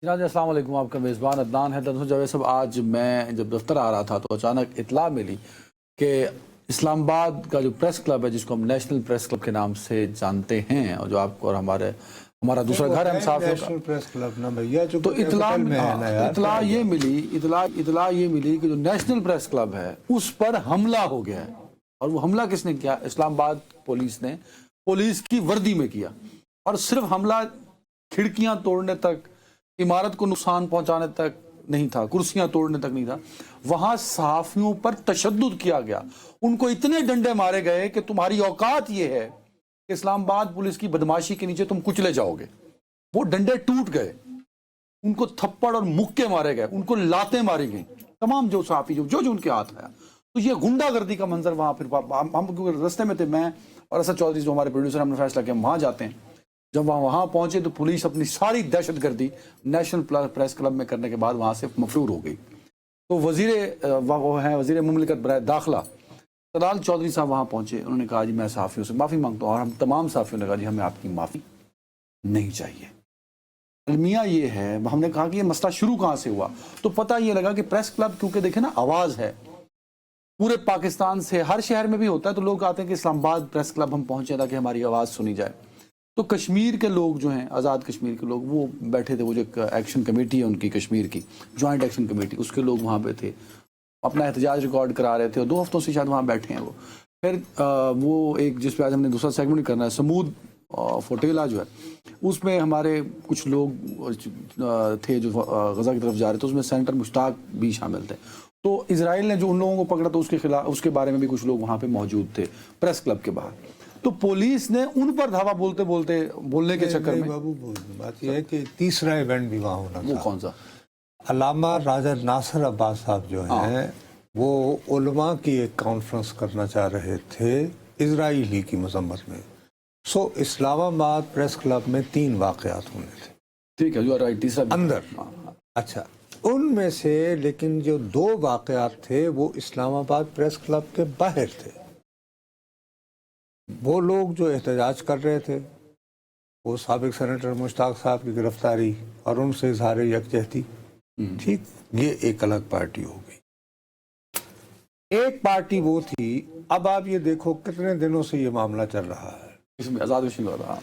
جناب السلام علیکم، آپ کا میزبان عدنان ہے۔ دراصل جاوید صاحب، آج میں جب دفتر آ رہا تھا تو اچانک اطلاع ملی کہ اسلام آباد کا جو پریس کلب ہے، جس کو ہم نیشنل پریس کلب کے نام سے جانتے ہیں، اور جو آپ کو اور ہمارا دوسرا گھر ہے ہم صحافیوں کا، نیشنل پریس کلب نا بھیا، جو تو اطلاع یہ ملی کہ جو نیشنل پریس کلب ہے اس پر حملہ ہو گیا ہے۔ اور وہ حملہ کس نے کیا؟ اسلام آباد پولیس نے پولیس کی وردی میں کیا، اور صرف حملہ کھڑکیاں توڑنے تک، عمارت کو نقصان پہنچانے تک نہیں تھا، کرسیاں توڑنے تک نہیں تھا، وہاں صحافیوں پر تشدد کیا گیا۔ ان کو اتنے ڈنڈے مارے گئے کہ تمہاری اوقات یہ ہے کہ اسلام آباد پولیس کی بدماشی کے نیچے تم کچلے جاؤ گے۔ وہ ڈنڈے ٹوٹ گئے، ان کو تھپڑ اور مکے مارے گئے، ان کو لاتیں ماری گئیں، تمام جو صحافی جو ان کے ہاتھ آیا۔ تو یہ غنڈہ گردی کا منظر وہاں پھر ہم کیونکہ رستے میں تھے، میں اور اسد چودھری جو ہمارے پروڈیوسر، ہم نے فیصلہ کیا ہم وہاں جاتے ہیں۔ جب وہاں پہنچے تو پولیس اپنی ساری دہشت گردی نیشنل پریس کلب میں کرنے کے بعد وہاں سے مفرور ہو گئی۔ تو وزیر مملکت برائے داخلہ طلال چودھری صاحب وہاں پہنچے، انہوں نے کہا جی میں صحافیوں سے معافی مانگتا ہوں، اور ہم تمام صحافیوں نے کہا جی ہمیں آپ کی معافی نہیں چاہیے۔ المیہ یہ ہے، ہم نے کہا کہ یہ مسئلہ شروع کہاں سے ہوا، تو پتہ یہ لگا کہ پریس کلب کیونکہ دیکھیں نا آواز ہے پورے پاکستان سے، ہر شہر میں بھی ہوتا ہے، تو لوگ آتے ہیں کہ اسلام آباد پریس کلب ہم پہنچے تاکہ ہماری آواز سنی جائے۔ تو کشمیر کے لوگ جو ہیں، آزاد کشمیر کے لوگ، وہ بیٹھے تھے، وہ جو ایکشن کمیٹی ہے ان کی کشمیر کی، جوائنٹ ایکشن کمیٹی، اس کے لوگ وہاں پہ تھے، اپنا احتجاج ریکارڈ کرا رہے تھے، اور 2 ہفتوں سے شاید وہاں بیٹھے ہیں وہ۔ پھر وہ ایک جس پہ آج ہم نے دوسرا سیگمنٹ کرنا ہے، سمود فوٹیلا جو ہے، اس میں ہمارے کچھ لوگ تھے جو غزہ کی طرف جا رہے تھے، اس میں سینیٹر مشتاق بھی شامل تھے۔ تو اسرائیل نے جو ان لوگوں کو پکڑا تو اس کے خلاف، اس کے بارے میں بھی کچھ لوگ وہاں پہ موجود تھے پریس کلب کے باہر۔ تو پولیس نے ان پر دھاوا بولنے کے چکر میں، بابو بات یہ ہے کہ تیسرا ایونٹ بھی وہاں ہونا وہ تھا۔ کون سا؟ علامہ راجہ ناصر عباس صاحب جو ہیں، وہ علماء کی ایک کانفرنس کرنا چاہ رہے تھے اسرائیلی کی مذمت میں۔ سو اسلام آباد پریس کلب میں 3 واقعات ہونے تھے ٹھیک ہے، جو رائٹ، تیسرا اندر۔ اچھا، ان میں سے لیکن جو 2 واقعات تھے وہ اسلام آباد پریس کلب کے باہر تھے۔ وہ لوگ جو احتجاج کر رہے تھے، وہ سابق سینیٹر مشتاق صاحب کی گرفتاری اور ان سے اظہار یکجہتی، ٹھیک، یہ ایک الگ پارٹی ہو گئی۔ ایک پارٹی وہ تھی، اب آپ یہ دیکھو کتنے دنوں سے یہ معاملہ چل رہا ہے، اس میں آزاد کشمیر والا۔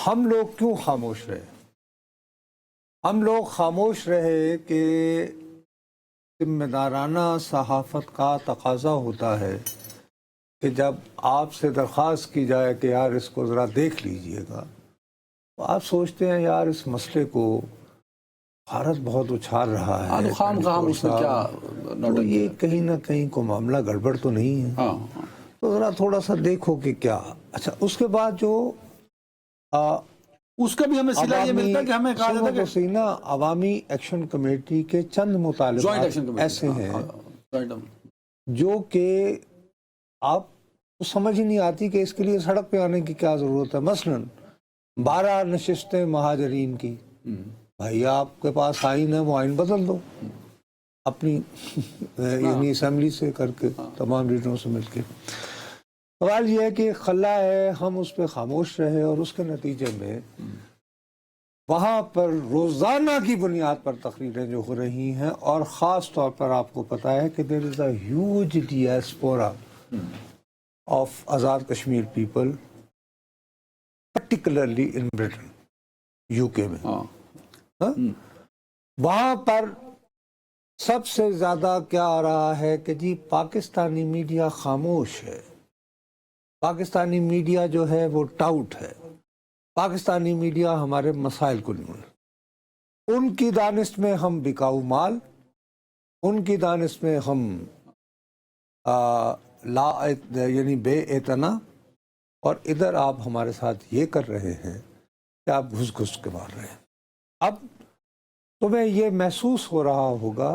ہم لوگ کیوں خاموش رہے؟ ہم لوگ خاموش رہے کہ ذمہ دارانہ صحافت کا تقاضا ہوتا ہے کہ جب آپ سے درخواست کی جائے کہ یار اس کو ذرا دیکھ لیجئے گا، تو آپ سوچتے ہیں یار اس مسئلے کو بھارت بہت اچھال رہا ہے، خام اس میں کیا تو یہ کہیں نہ کہیں کو معاملہ گڑبڑ تو نہیں ہے، تو ذرا تھوڑا سا دیکھو کہ کیا۔ اچھا، اس کے بعد جو اس کا بھی ہمیں صلہ یہ ملتا ہے کہ ہمیں کہا جاتا ہے کہ عوامی ایکشن کمیٹی کے چند مطالبات ایسے ہیں جو کہ آپ کو سمجھ ہی نہیں آتی کہ اس کے لیے سڑک پہ آنے کی کیا ضرورت ہے۔ مثلا 12 نشستیں مہاجرین کی، بھائی آپ کے پاس آئین ہے، وہ آئین بدل دو اپنی یعنی اسمبلی سے کر کے، تمام لیڈروں سے مل کے۔ سوال یہ ہے کہ خلا ہے ہم اس پہ خاموش رہے، اور اس کے نتیجے میں وہاں پر روزانہ کی بنیاد پر تقریریں جو ہو رہی ہیں، اور خاص طور پر آپ کو پتا ہے کہ there is a huge diaspora of Azad Kashmir people particularly in Britain، UK میں۔ وہاں پر سب سے زیادہ کیا آ رہا ہے کہ جی پاکستانی میڈیا خاموش ہے، پاکستانی میڈیا جو ہے وہ ٹاؤٹ ہے، پاکستانی میڈیا ہمارے مسائل کو نہیں، ان کی دانست میں ہم بکاؤ مال، ان کی دانست میں ہم یعنی بے اعتنا، اور ادھر آپ ہمارے ساتھ یہ کر رہے ہیں کہ آپ گھس گھس کے مار رہے ہیں۔ اب تمہیں یہ محسوس ہو رہا ہوگا،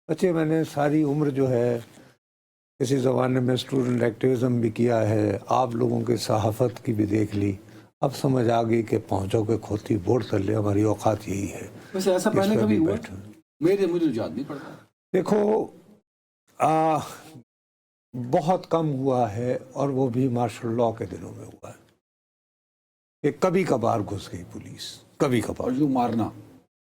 بچے میں نے ساری عمر جو ہے کسی زمانے میں اسٹوڈنٹ ایکٹیویزم بھی کیا ہے، آپ لوگوں کی صحافت کی بھی دیکھ لی، اب سمجھ آ گئی کہ پہنچو کے کھوتی بورڈ کر لے، ہماری اوقات یہی ہے۔ ویسے ایسا پہلے کبھی ہوا؟ مجھے یاد نہیں پڑتا۔ دیکھو بہت کم ہوا ہے، اور وہ بھی مارشل لاء کے دنوں میں ہوا ہے کہ کبھی کبھار گھس گئی پولیس، کبھی کبھار، اور یوں مارنا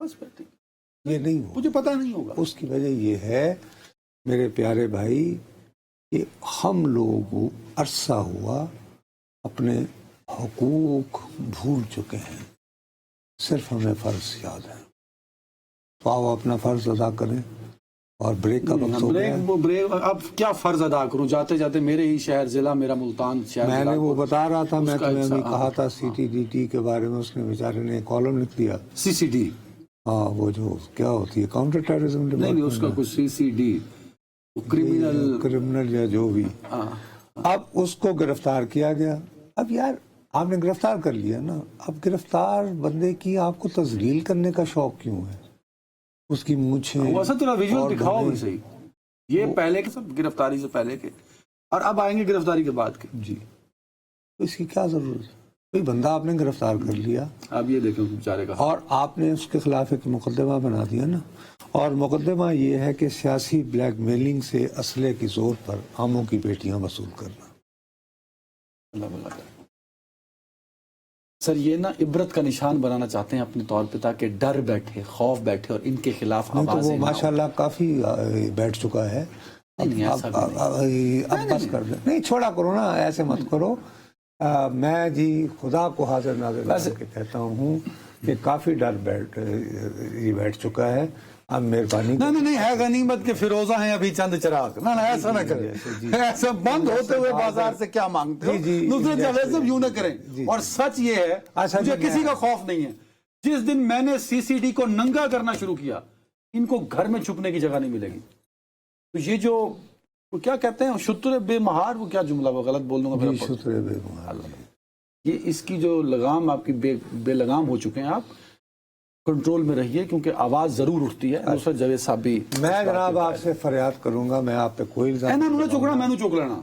بس پھر ٹھیک، یہ نہیں ہو. مجھے پتا نہیں ہوگا. اس کی وجہ یہ ہے میرے پیارے بھائی کہ ہم لوگ عرصہ ہوا اپنے حقوق بھول چکے ہیں، صرف ہمیں فرض یاد ہے. تو آؤ اپنا فرض ادا کریں. اور بریک کا وقت ہو گیا. بریک اب کیا فرض ادا کروں؟ جاتے جاتے میرے ہی شہر ضلع، میرا ملتان شہر، میں نے وہ بتا رہا تھا، میں تمہیں ابھی کہا تھا ہاں. CTDT کے بارے میں. اس نے بیچارے نے کالم لکھ دیا. CCD ہاں وہ جو کیا ہوتی ہے کاؤنٹر ٹیررزم نہیں، اس کا کچھ CCD کرمنل یا جو بھی. اب اس کو گرفتار کیا گیا. اب یار آپ نے گرفتار کر لیا نا، اب گرفتار بندے کی آپ کو تذلیل کرنے کا شوق کیوں ہے؟ اس کی مونچھیں ویسا تھوڑا ویژول دکھاؤ بھی صحیح. یہ پہلے کے سب گرفتاری سے پہلے کے، اور اب آئیں گے گرفتاری کے بعد کے. جی تو اس کی کیا ضرورت ہے؟ کوئی بندہ آپ نے گرفتار کر لیا، اب یہ دیکھیں بیچارے کا، اور آپ نے اس کے خلاف ایک مقدمہ بنا دیا نا. اور مقدمہ یہ ہے کہ سیاسی بلیک میلنگ سے اسلحے کی زور پر عاموں کی بیٹیاں وصول کرنا. اللہ بلا کر. سر یہ نا عبرت کا نشان بنانا چاہتے ہیں اپنے طور پہ، تاکہ ڈر بیٹھے، خوف بیٹھے، اور ان کے خلاف نہیں تو آوازیں وہ نہ ہوں. ماشاءاللہ کافی بیٹھ چکا ہے. اب بس کر دیں. نہیں چھوڑا کرو نا، ایسے مت کرو. میں جی خدا کو حاضر ناظر لگا کے کہتا ہوں کہ کافی ڈر بیٹھ چکا ہے. اب مہربانی نہیں ہے غنیمت کے فیروزہ ہیں ابھی چند چراغ. نہ ایسا نہ کریں، ایسا بند ہوتے ہوئے بازار سے کیا مانگتے ہو؟ دوسرے جگہ سے یوں نہ کریں. اور سچ یہ ہے مجھے کسی کا خوف نہیں ہے. جس دن میں نے CCD کو ننگا کرنا شروع کیا، ان کو گھر میں چھپنے کی جگہ نہیں ملے گی. تو یہ جو وہ کیا کہتے ہیں شتر بے مہار، وہ کیا جملہ وہ غلط بول دوں گا، شتر بے مہار. یہ اس کی جو لگام آپ کی بے لگام ہو چکے ہیں. آپ کنٹرول میں رہیے، کیونکہ آواز ضرور اٹھتی ہے. دوسرا جاوید صاحب بھی، میں جناب آپ سے فریاد کروں گا، میں آپ پہ کوئی الزام نہیں چکنا، میں نے چوک لینا.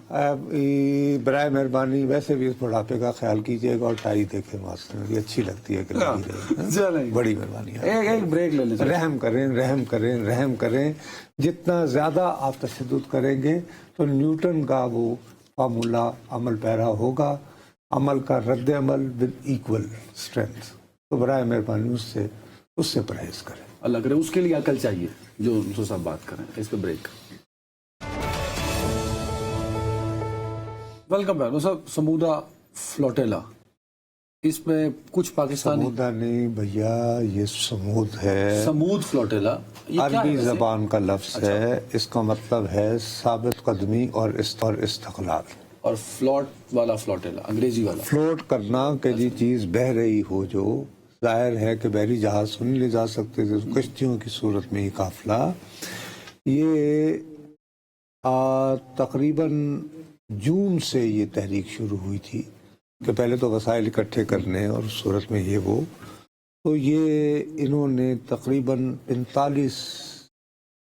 برائے مہربانی ویسے بھی اس بڑھاپے کا خیال کیجیے گا، اور ٹائی دیکھیں ماسٹر، یہ اچھی لگتی ہے کہ لگی رہے. بڑی مہربانی ہے. ایک بریک لے لیں. رحم کریں، رحم کریں، رحم کریں. جتنا زیادہ آپ تشدد کریں گے تو نیوٹن کا وہ فارمولا عمل پیرا ہوگا، عمل کا رد عمل ود ایکول اسٹرینتھ. تو برائے مہربانی اس سے پرہیز کریں. اللہ کرے اس کے لیے عقل چاہیے جو سب بات کریں. اس پہ بریک. Welcome back. صاحب سمودا فلوٹیلا، اس میں کچھ پاکستانی، سمودا نہیں بھیا، یہ سمود ہے، سمود فلوٹیلا عربی زبان کا لفظ ہے. اس کا مطلب ہے ثابت قدمی اور استقلال. اور فلوٹ والا فلوٹیلا انگریزی والا فلوٹ کرنا کہ جی چیز بہ رہی ہو. جو ظاہر ہے کہ بحری جہاز سن لے جا سکتے تھے کشتیوں کی صورت میں. ہی قافلہ یہ تقریباً جون سے یہ تحریک شروع ہوئی تھی کہ پہلے تو وسائل اکٹھے کرنے اور اس صورت میں یہ وہ. تو یہ انہوں نے تقریباً 45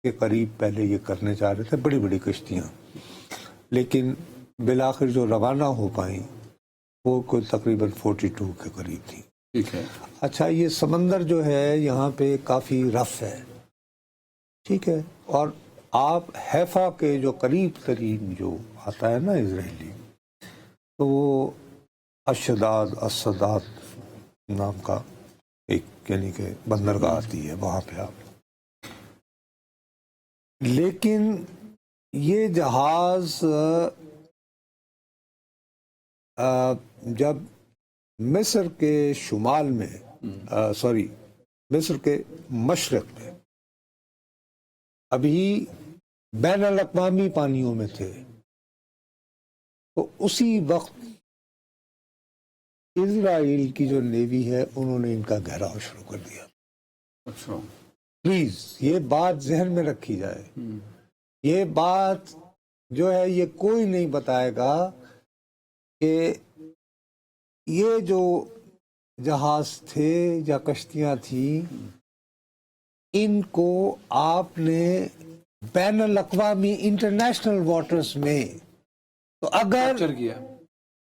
کے قریب پہلے یہ کرنے چاہ رہے تھے، بڑی بڑی کشتیاں. لیکن بالآخر جو روانہ ہو پائیں وہ کوئی تقریباً 42 کے قریب تھی. ٹھیک ہے. اچھا یہ سمندر جو ہے یہاں پہ کافی رف ہے، ٹھیک ہے. اور آپ حیفا کے جو قریب ترین جو آتا ہے نا اسرائیلی، تو وہ السداد نام کا ایک یعنی کہ بندرگاہ آتی ہے وہاں پہ آپ. لیکن یہ جہاز جب مصر کے شمال میں مصر کے مشرق میں ابھی بین الاقوامی پانیوں میں تھے، تو اسی وقت اسرائیل کی جو نیوی ہے انہوں نے ان کا گھیراؤ شروع کر دیا. اچھا پلیز یہ بات ذہن میں رکھی جائے. یہ بات جو ہے یہ کوئی نہیں بتائے گا کہ یہ جو جہاز تھے یا کشتیاں تھیں ان کو آپ نے بین الاقوامی انٹرنیشنل واٹرز میں، تو اگر کیا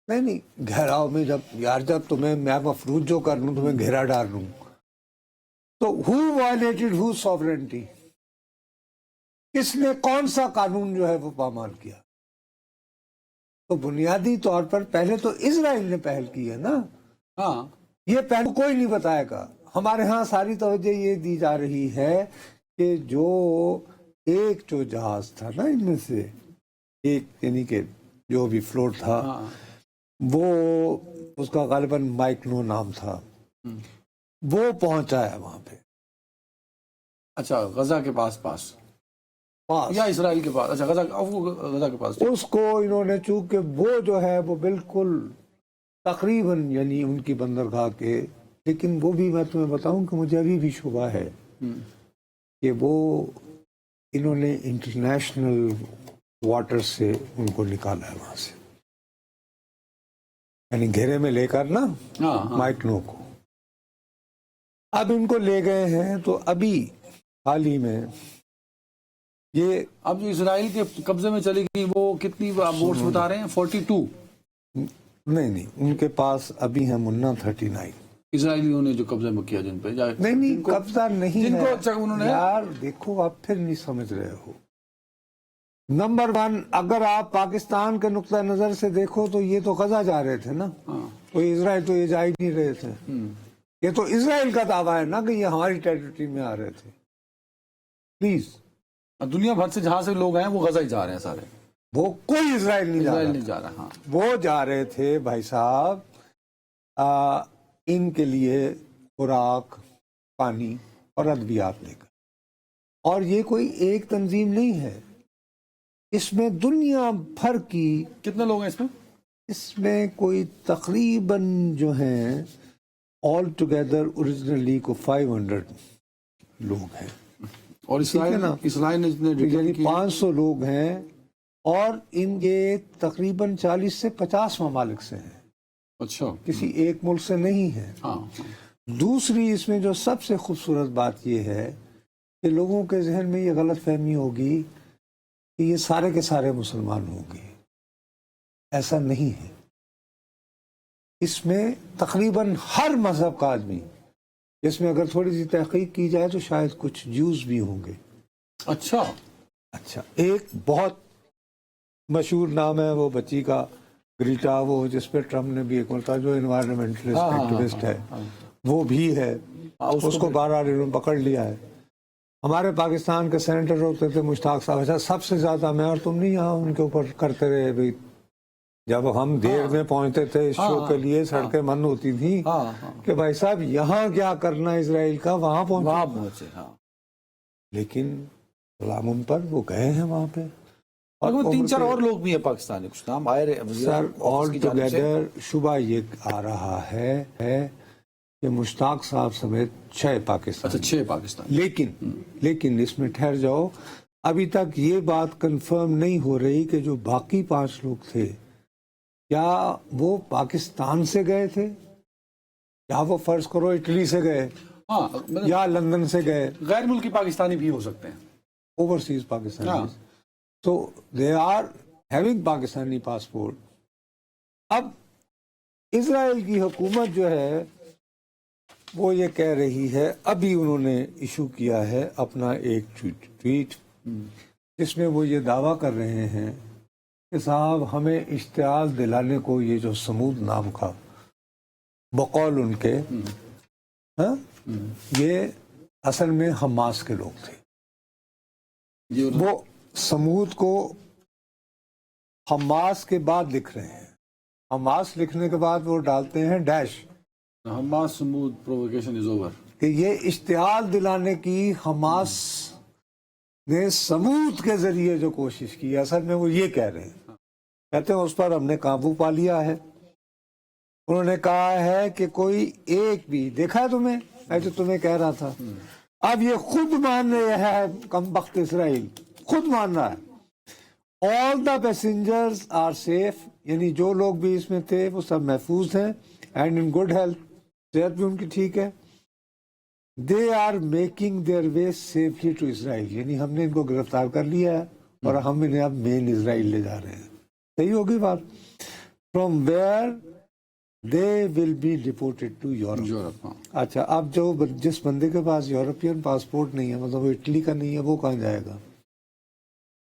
نہیں گھیراؤ میں جب تمہیں میں مفروض جو کر لوں تمہیں گھیرا ڈال لوں، تو who violated whose sovereignty؟ کس نے کون سا قانون جو ہے وہ پامال کیا؟ تو بنیادی طور پر پہلے تو اسرائیل نے پہل کی ہے نا. ہاں یہ پہلو کوئی نہیں بتائے گا. ہمارے ہاں ساری توجہ یہ دی جا رہی ہے کہ جو ایک جو جہاز تھا نا ان میں سے ایک، یعنی کہ جو بھی فلوٹ تھا، وہ اس کا غالباً مائکنو نام تھا، وہ پہنچا ہے وہاں پہ، اچھا غزہ کے پاس یا اسرائیل کے پاس؟ اچھا غزہ کے پاس اس کو انہوں نے، چونکہ وہ جو ہے وہ بالکل تقریباً یعنی ان کی بندرگاہ کے، لیکن وہ بھی میں تمہیں بتاؤں کہ مجھے ابھی بھی شبہ ہے کہ وہ انہوں نے انٹرنیشنل واٹر سے ان کو نکالا ہے وہاں سے، یعنی گھیرے میں لے کر نا مائکنو کو، اب ان کو لے گئے ہیں۔ تو ابھی حال ہی میں یہ اب جو اسرائیل کے قبضے میں چلی گئی وہ کتنی بوٹس بتا رہے ہیں؟ 42 نہیں ان کے پاس ابھی ہیں منا 39 اسرائیلیوں نے جو قبضے میں کیا جن پہ نہیں قبضہ نہیں جن ہے کو انہوں نے یار، دیکھو آپ پھر نہیں سمجھ رہے ہو۔ نمبر 1، اگر آپ پاکستان کے نقطہ نظر سے دیکھو تو یہ تو غزہ جا رہے تھے نا، تو اسرائیل تو یہ جا ہی نہیں رہے تھے، یہ تو اسرائیل کا دعویٰ ہے نا کہ یہ ہماری ٹیریٹری میں آ رہے تھے۔ پلیز، دنیا بھر سے جہاں سے لوگ ہیں وہ غزہ ہی جا رہے ہیں سارے، وہ کوئی اسرائیل نہیں جا رہا۔ ہاں وہ جا رہے تھے بھائی صاحب ان کے لیے خوراک، پانی اور ادویات لے کر، اور یہ کوئی ایک تنظیم نہیں ہے، اس میں دنیا بھر کی، کتنے لوگ ہیں اس میں؟ اس میں کوئی تقریباً جو ہیں آل ٹوگیدر اوریجنلی کو 500 لوگ ہیں، اور اسرائیل نے یعنی 500 لوگ ہیں، اور ان کے تقریباً 40 سے 50 ممالک سے ہیں، اچھا کسی ایک ملک سے نہیں ہے۔ دوسری اس میں جو سب سے خوبصورت بات یہ ہے کہ لوگوں کے ذہن میں یہ غلط فہمی ہوگی کہ یہ سارے کے سارے مسلمان ہوں گے، ایسا نہیں ہے۔ اس میں تقریباً ہر مذہب کا آدمی، اس میں اگر تھوڑی سی تحقیق کی جائے تو شاید کچھ جوز بھی ہوں گے۔ اچھا ایک بہت مشہور نام ہے وہ بچی کا، گریٹا، وہ جس پہ ٹرمپ نے بھی ایک مرتبہ، جو انوائرمنٹلسٹ ایکٹیوسٹ ہے، وہ بھی ہے، اس کو 12 دنوں پکڑ لیا ہے۔ ہمارے پاکستان کے سینیٹر ہوتے تھے مشتاق صاحب، اچھا سب سے زیادہ میں اور تم نہیں یہاں ان کے اوپر کرتے رہے بھائی، جب ہم دیر میں پہنچتے تھے اس شو کے لیے سڑکیں بند ہوتی تھیں کہ بھائی صاحب یہاں کیا کرنا اسرائیل کا، وہاں پہنچے، لیکن سلام ان پر، وہ گئے ہیں وہاں پہ، اور وہ 3-4 اور لوگ بھی ہیں پاکستانی، کچھ نام آئے رہے سر۔ آل ٹوگیدر شبہ یہ آ رہا ہے کہ مشتاق صاحب سمیت 6 پاکستانی، 6 پاکستانی، لیکن اس میں ٹھہر جاؤ، ابھی تک یہ بات کنفرم نہیں ہو رہی کہ جو باقی 5 لوگ تھے کیا وہ پاکستان سے گئے تھے، یا وہ فرض کرو اٹلی سے گئے، یا لندن سے گئے، غیر ملکی پاکستانی بھی ہو سکتے ہیں، اوورسیز پاکستانی، تو they are having Pakistani passport. اب اسرائیل کی حکومت جو ہے وہ یہ کہہ رہی ہے، ابھی انہوں نے ایشو کیا ہے اپنا ایک ٹویٹ جس میں وہ یہ دعویٰ کر رہے ہیں کہ صاحب ہمیں اشتعال دلانے کو یہ جو سمود نام کا، بقول ان کے، یہ اصل میں حماس کے لوگ تھے، وہ سمود کو حماس کے بعد لکھ رہے ہیں، حماس لکھنے کے بعد وہ ڈالتے ہیں ڈیش، حماس سمود پرووکیشن از اوور، کہ یہ اشتعال دلانے کی حماس نے سمود کے ذریعے جو کوشش کی، اصل میں وہ یہ کہہ رہے ہیں، کہتے ہیں اس پر ہم نے قابو پا لیا ہے۔ انہوں نے کہا ہے کہ کوئی ایک بھی، دیکھا ہے تمہیں، میں جو تمہیں کہہ رہا تھا، اب یہ خود مان رہے ہیں، کم بخت اسرائیل خود مان رہا ہے، all the passengers are safe، یعنی جو لوگ بھی اس میں تھے وہ سب محفوظ ہیں، and in good health، صحت بھی ان کی ٹھیک ہے، they are making their way safely to Israel، یعنی ہم نے ان کو گرفتار کر لیا ہے اور ہم انہیں اب مین اسرائیل لے جا رہے ہیں، صحیح ہوگی بات، from where they will be deported to Europe۔ اچھا، اب جو جس بندے کے پاس یورپین پاسپورٹ نہیں ہے، مطلب وہ اٹلی کا نہیں ہے، وہ کہاں جائے گا؟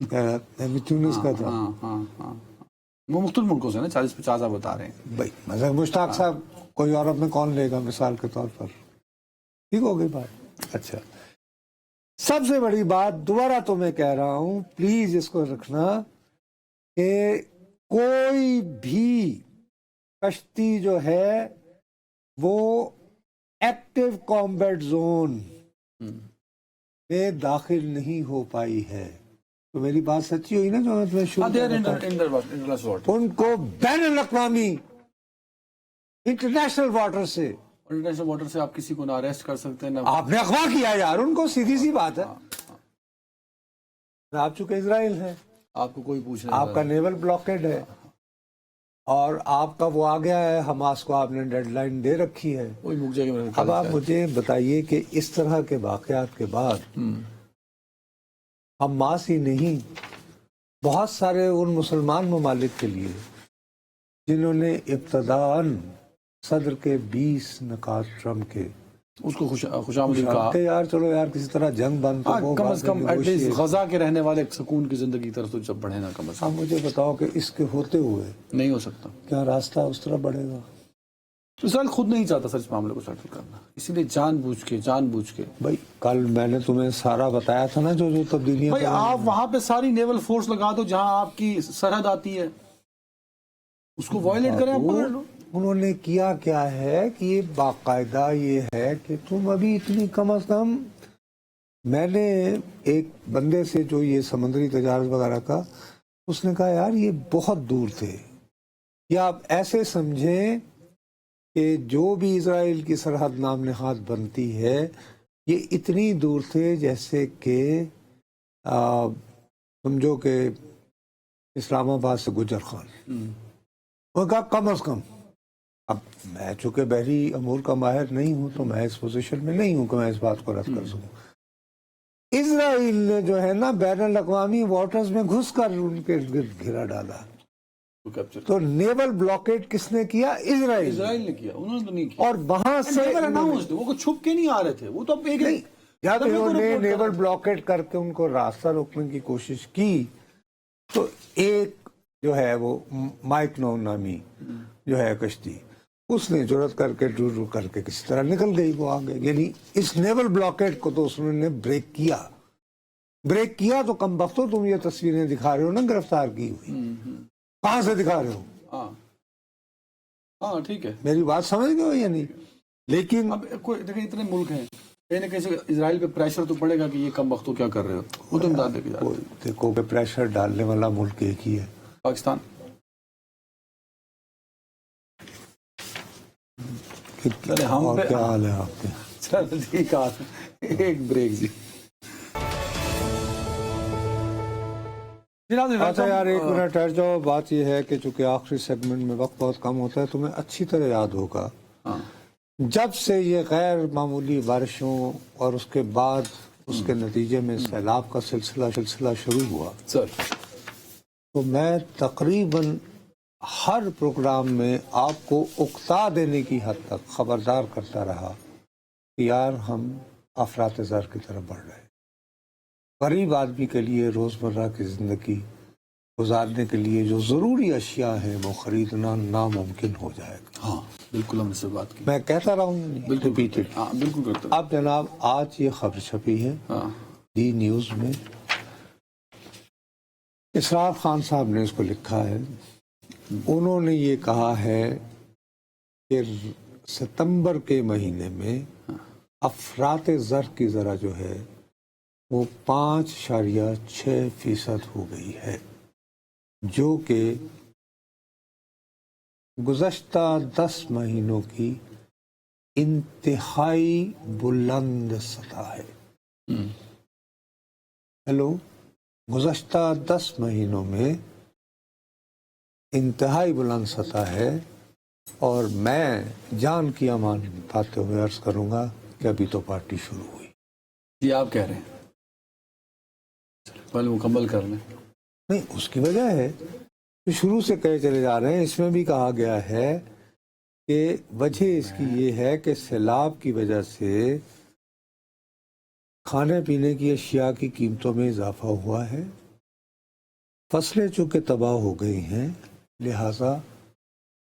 تیونس کا تھا، وہ مختلف ملکوں سے نا، 40-50 آپ بتا رہے ہیں بھائی، مشتاق صاحب کو یورپ میں کون لے گا مثال کے طور پر؟ ٹھیک ہو گئی بات. اچھا, سب سے بڑی بات دوبارہ تو میں کہہ رہا ہوں, پلیز اس کو رکھنا کہ کوئی بھی کشتی جو ہے وہ ایکٹیو کامبیٹ زون میں داخل نہیں ہو پائی ہے. تو میری بات سچی ہوئی نا جو میں تمہیں شروع ان کو بین الاقوامی انٹرنیشنل واٹر سے آپ کسی کو نہ اریسٹ کر سکتے ہیں نہ آپ نے اغوا کیا یار ان کو, سیدھی سی بات ہے. آپ چونکہ اسرائیل ہے, آپ کو کوئی پوچھ نہیں, آپ کا نیول بلاکیڈ ہے اور آپ کا وہ آ گیا ہے, حماس کو آپ نے ڈیڈ لائن دے رکھی ہے. کوئی مک جائے گا. اب آپ مجھے بتائیے کہ اس طرح کے واقعات کے بعد حماس ہی نہیں, بہت سارے ان مسلمان ممالک کے لیے جنہوں نے ابتداً صدر کے 20 نکات ٹرمپ کے اس کو خوش آمدید کہا کہ یار چلو یار کسی طرح جنگ بند تو وہ کم از کم ایٹ لیسٹ غزہ کے رہنے والے سکون کی زندگی کی طرف تو جب بڑھے نا کم از کم. اب مجھے بتاؤ کہ اس کے ہوتے ہوئے نہیں ہو سکتا, کیا راستہ اس طرح بڑھے گا؟ تو اسرائیل خود نہیں چاہتا سر اس معاملے کو سیٹل کرنا, اسی لیے جان بوجھ کے بھائی کل میں نے تمہیں سارا بتایا تھا نا جو تبدیلیاں. بھائی آپ وہاں پہ ساری نیول فورس لگا دو جہاں آپ کی سرحد آتی ہے, اس کو وائلیٹ کریں, آپ پکڑ لو. انہوں نے کیا ہے کہ یہ باقاعدہ یہ ہے کہ تم ابھی اتنی کم از کم, میں نے ایک بندے سے جو یہ سمندری تجارت وغیرہ کا, اس نے کہا یار یہ بہت دور تھے, یا آپ ایسے سمجھیں کہ جو بھی اسرائیل کی سرحد نام نہاد بنتی ہے یہ اتنی دور تھے جیسے کہ سمجھو کہ اسلام آباد سے گجر خان. وہ کہا کم از کم. اب میں چونکہ بحری امور کا ماہر نہیں ہوں تو میں اس پوزیشن میں نہیں ہوں کہ میں اس بات کو رد کر سکوں. اسرائیل نے جو ہے نا بین الاقوامی واٹرز میں گھس کر ان کے گرد گھرا ڈالا. تو نیول بلاکیڈ کس نے کیا؟ اسرائیل نے کیا, انہوں نے تو نہیں کیا. اور وہاں سے وہ چھپ کے نہیں آ رہے تھے, وہ تو جب انہوں نے نیول بلاکیڈ کر کے ان کو راستہ روکنے کی کوشش کی تو ایک جو ہے وہ مائک نو نامی جو ہے کشتی, اس نے جرات کر کے ڈور کر کے کسی طرح نکل گئی وہ آگے. یعنی اس نیول بلاکیڈ کو تو اس نے بریک کیا تو کم بختو تم یہ تصویریں دکھا رہے ہو نا گرفتار کی ہوئی, کہاں سے دکھا رہے ہو؟ ہاں ٹھیک ہے, میری بات سمجھ گئے ہو یا نہیں؟ لیکن اب دیکھیں اتنے ملک ہیں, کہیں نہ کہیں اسرائیل پہ پریشر تو پڑے گا کہ یہ کم وقتوں کیا کر رہے ہو, وہ تو امداد دے کے جا رہے ہیں. دیکھو کہ پریشر ڈالنے والا ملک ایک ہی ہے, پاکستان. اور کیا حال ہے آپ کے؟ چل ٹھیک ہے, ایک بریک جی. اچھا یار ایک منٹ ٹھہر جاؤ. بات یہ ہے کہ چونکہ آخری سیگمنٹ میں وقت بہت کم ہوتا ہے, تمہیں اچھی طرح یاد ہوگا جب سے یہ غیر معمولی بارشوں اور اس کے بعد اس کے نتیجے میں سیلاب کا سلسلہ شروع ہوا تو میں تقریباً ہر پروگرام میں آپ کو اکتا دینے کی حد تک خبردار کرتا رہا کہ یار ہم افراط زر کی طرف بڑھ رہے ہیں. غریب آدمی کے لیے روزمرہ کی زندگی گزارنے کے لیے جو ضروری اشیاء ہیں وہ خریدنا ناممکن ہو جائے گا. ہاں بالکل, ہم نے سے بات کی, میں کہتا رہا ہوں بالکل. ہاں بالکل کرتے. اب جناب آج یہ خبر چھپی ہے دی نیوز میں, اسرار خان صاحب نے اس کو لکھا ہے. انہوں نے یہ کہا ہے کہ ستمبر کے مہینے میں افراط زر کی ذرا جو ہے وہ 5.6% ہو گئی ہے, جو کہ گزشتہ 10 مہینوں کی انتہائی بلند سطح ہے. گزشتہ 10 مہینوں میں انتہائی بلند سطح ہے. اور میں جان کی امان پاتے ہوئے عرض کروں گا کہ ابھی تو پارٹی شروع ہوئی. یہ آپ کہہ رہے ہیں, پہلے مکمل کر لیں. نہیں, اس کی وجہ ہے کہ شروع سے کہے چلے جا رہے ہیں. اس میں بھی کہا گیا ہے کہ وجہ اس کی یہ ہے کہ سیلاب کی وجہ سے کھانے پینے کی اشیاء کی قیمتوں میں اضافہ ہوا ہے, فصلیں چونکہ تباہ ہو گئی ہیں, لہٰذا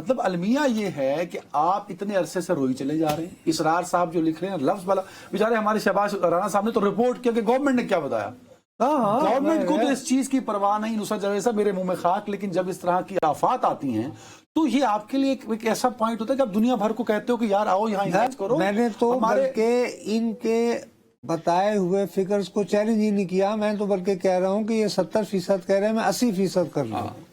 مطلب المیہ یہ ہے کہ آپ اتنے عرصے سے روئی چلے جا رہے ہیں. اسرار صاحب جو لکھ رہے ہیں لفظ والا, بیچارے ہمارے شہباز رانا صاحب نے تو رپورٹ کیا کہ گورنمنٹ نے کیا بتایا. گورنمنٹ کو تو اس چیز کی پرواہ نہیں. نصرت جاوید صاحب میرے منہ میں خاک, لیکن جب اس طرح کی آفات آتی ہیں تو یہ آپ کے لیے ایک ایسا پوائنٹ ہوتا ہے کہ آپ دنیا بھر کو کہتے ہو کہ یار آؤ یہاں انگیج کرو. میں نے تو بلکہ ان کے بتائے ہوئے فگرز کو چیلنج ہی نہیں کیا, میں تو بلکہ کہہ رہا ہوں کہ یہ 70% کہہ رہے ہیں, میں 80% کر رہا ہوں.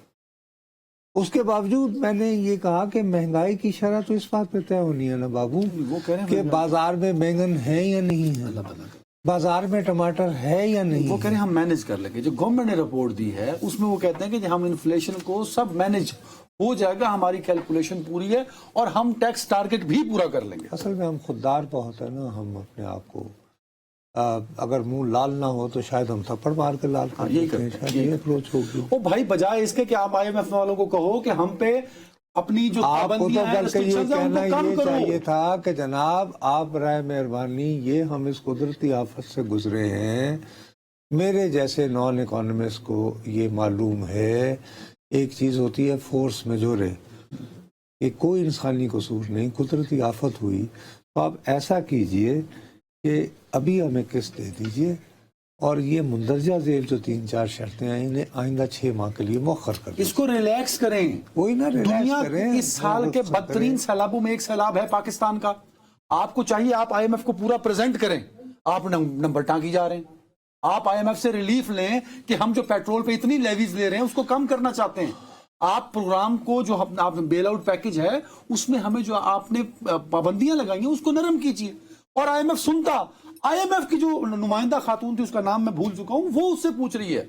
اس کے باوجود میں نے یہ کہا کہ مہنگائی کی شرح تو اس بات پہ طے ہونی ہے نا بابو, وہ کہہ رہے ہیں کہ بازار میں بینگن ہے یا نہیں ہے, بازار میں ٹماٹر ہے یا نہیں. وہ کہہ رہے ہیں ہم مینج کر لیں گے. جو گورنمنٹ نے رپورٹ دی ہے اس میں وہ کہتے ہیں کہ ہم انفلیشن کو سب مینج ہو جائے گا, ہماری کیلکولیشن پوری ہے اور ہم ٹیکس ٹارگٹ بھی پورا کر لیں گے. اصل میں ہم خوددار بہت ہے نا, ہم اپنے آپ کو اگر منہ لال نہ ہو تو شاید ہم تھپڑ مار کے لال کر دیتے ہیں. شاید یہ اپروچ ہوگی. او بھائی بجائے اس کے کہ آپ آئی ایم ایف والوں کو کہو کہ ہم پہ اپنی جو پابندیاں ہیں بلکہ یہ کہنا یہ چاہیے تھا کہ جناب آپ برائے مہربانی یہ ہم اس قدرتی آفت سے گزرے ہیں, میرے جیسے نان اکانومسٹ کو یہ معلوم ہے. ایک چیز ہوتی ہے فورس میجورے, کہ کوئی انسانی قصور نہیں, قدرتی آفت ہوئی تو آپ ایسا کیجئے کہ ابھی ہمیں قسط دے دیجئے اور یہ مندرجہ ذیل جو 3-4 شرطیں ہیں انہیں آئندہ 6 ماہ کے لیے مؤخر کر دیں. اس کو ریلیکس کریں. وہی نا دنیا ریلیکس کریں. اس سال کے بدترین سیلابوں میں ایک سیلاب ہے پاکستان کا. آپ کو چاہیے آپ آئی ایم ایف کو پورا پریزنٹ کریں. آپ نمبر ٹانکی جا رہے ہیں. آپ آئی ایم ایف سے ریلیف لیں کہ ہم جو پیٹرول پہ اتنی لیویز لے رہے ہیں اس کو کم کرنا چاہتے ہیں. آپ پروگرام کو جو آپ بیل آؤٹ پیکج ہے اس میں ہمیں جو آپ نے پابندیاں لگائی ہیں اس کو نرم کیجیے. اور آئی ایم ایف سنتا, آئی ایم ایف کی جو نمائندہ خاتون تھی اس کا نام میں بھول چکا ہوں, وہ اس سے پوچھ رہی ہے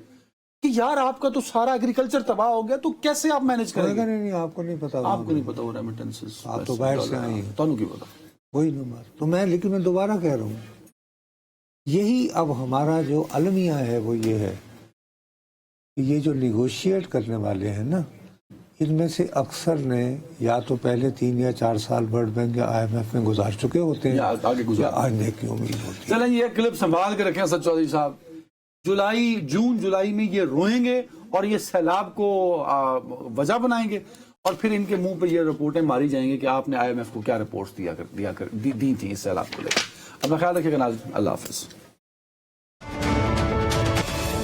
کہ یار آپ کا تو سارا ایگریکلچر تباہ ہو گیا تو کیسے آپ مینج کریں گے. نہیں آپ کو نہیں پتا, آپ کو نہیں پتا وہ ریمیٹنسز, آپ تو باہر سے آئی ہیں, تانوں کی پتا وہی نمبر. تو میں لیکن میں دوبارہ کہہ رہا ہوں یہی اب ہمارا جو المیہ ہے وہ یہ ہے کہ یہ جو نیگوشیٹ کرنے والے ہیں نا ان میں سے اکثر نے یا تو پہلے 3 یا 4 سال ورلڈ بینک یا آئی ایم ایف میں گزار چکے ہوتے ہیں یا آنے کی امید ہوتی ہے. چلیں یہ کلپ سنبھال کے رکھیں سد چودھری صاحب. جون جولائی میں یہ روئیں گے اور یہ سیلاب کو وجہ بنائیں گے اور پھر ان کے منہ پہ یہ رپورٹیں ماری جائیں گے کہ آپ نے آئی ایم ایف کو کیا رپورٹس دی تھی اس سیلاب کو لے کر. اپنا خیال رکھیے گا ناظرین, اللہ حافظ.